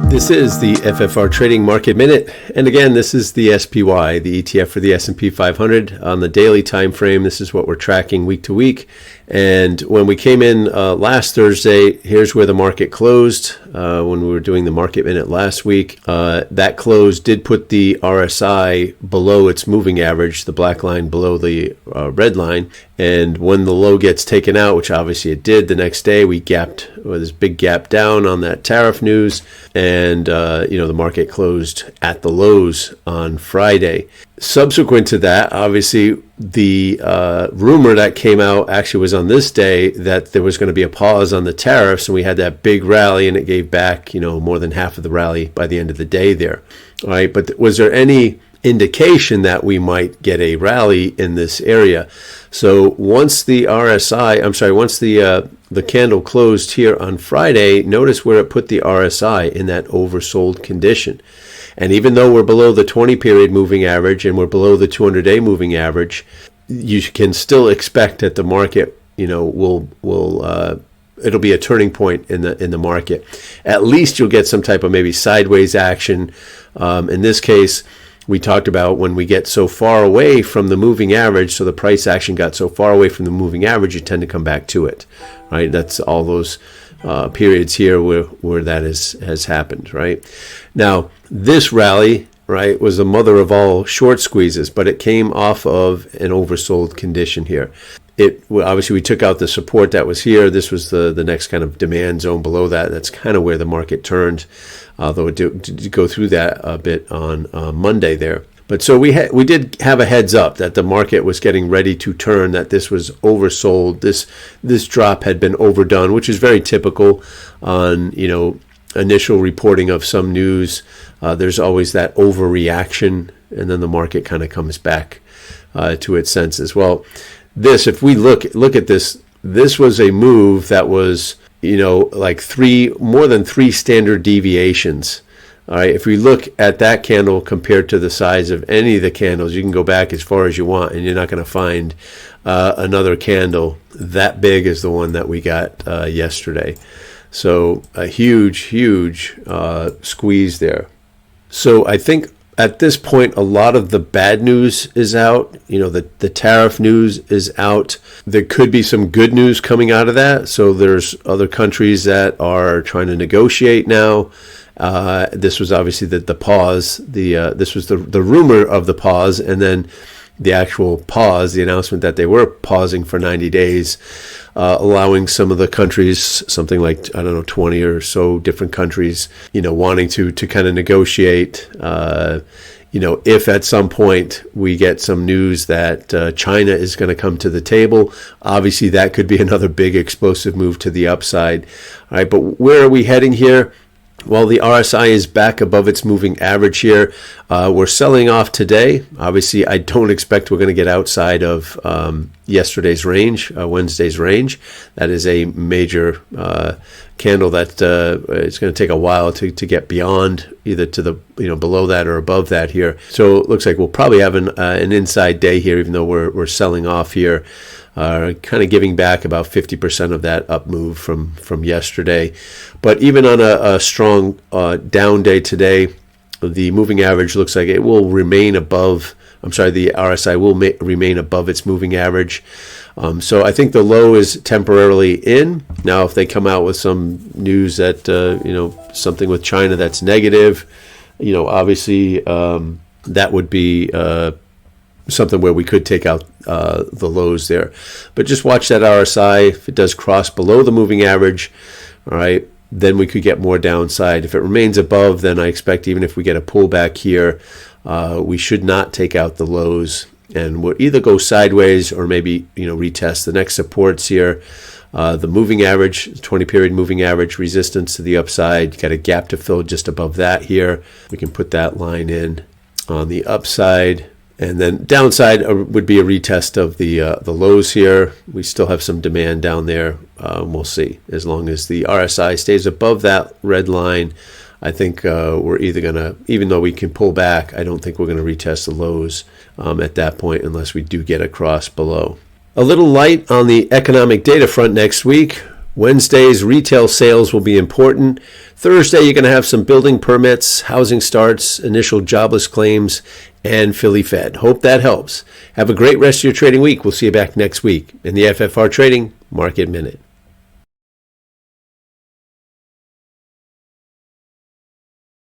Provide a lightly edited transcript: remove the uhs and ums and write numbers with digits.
This is the FFR Trading Market Minute, and again, this is the SPY, the ETF for the S&P 500 on the daily time frame. This is what we're tracking week to week. And when we came in last Thursday, here's where the market closed when we were doing the market minute last week. That close did put the RSI below its moving average, the black line below the red line. And when the low gets taken out, which obviously it did, the next day we gapped with this big gap down on that tariff news. And, the market closed at the lows on Friday. Subsequent to that, obviously, the rumor that came out actually was on this day that there was going to be a pause on the tariffs, and we had that big rally, and it gave back, more than half of the rally by the end of the day there. All right, but was there any indication that we might get a rally in this area? So once the the candle closed here on Friday, notice where it put the RSI in that oversold condition. And even though we're below the 20-period moving average and we're below the 200-day moving average, you can still expect that the market, it'll be a turning point in the market. At least you'll get some type of maybe sideways action. In this case, we talked about when we get so far away from the moving average, so the price action got so far away from the moving average, you tend to come back to it, right? That's all those periods here where that has happened, right? Now, this rally, right, was the mother of all short squeezes, but it came off of an oversold condition here. Obviously, we took out the support that was here. This was the next kind of demand zone below that. That's kind of where the market turned, although it did go through that a bit on Monday there. But so we did have a heads up that the market was getting ready to turn, that this was oversold. This drop had been overdone, which is very typical on, initial reporting of some news. There's always that overreaction, and then the market kind of comes back to its senses. Well, if we look at this, this was a move that was, like more than three standard deviations. All right, if we look at that candle compared to the size of any of the candles, you can go back as far as you want, and you're not going to find another candle that big as the one that we got yesterday. So a huge squeeze there. So I think at this point, a lot of the bad news is out. The tariff news is out. There could be some good news coming out of that. So there's other countries that are trying to negotiate now. This was obviously the pause. This was the rumor of the pause, and then the actual pause, the announcement that they were pausing for 90 days, allowing some of the countries, something like, 20 or so different countries, wanting to kind of negotiate. If at some point we get some news that China is going to come to the table, obviously that could be another big explosive move to the upside. All right, but where are we heading here? Well, the RSI is back above its moving average here. We're selling off today. Obviously, I don't expect we're going to get outside of yesterday's range, Wednesday's range. That is a major candle that it's going to take a while to get beyond, either to the below that or above that here. So it looks like we'll probably have an inside day here, even though we're selling off here. Kind of giving back about 50% of that up move from yesterday. But even on a strong down day today, the moving average looks like it will remain above, the RSI will remain above its moving average. So I think the low is temporarily in. Now, if they come out with some news that, something with China that's negative, obviously that would be something where we could take out the lows there. But just watch that RSI. If it does cross below the moving average, all right, then we could get more downside. If it remains above, then I expect even if we get a pullback here, we should not take out the lows, and we'll either go sideways or maybe retest the next supports here. The moving average, 20-period moving average resistance to the upside. Got a gap to fill just above that here. We can put that line in on the upside. And then downside would be a retest of the lows here. We still have some demand down there. We'll see. As long as the RSI stays above that red line, I think we're either going to, even though we can pull back, I don't think we're going to retest the lows at that point unless we do get across below. A little light on the economic data front next week. Wednesday's retail sales will be important. Thursday, you're going to have some building permits, housing starts, initial jobless claims, and Philly Fed. Hope that helps. Have a great rest of your trading week. We'll see you back next week in the FFR Trading Market Minute.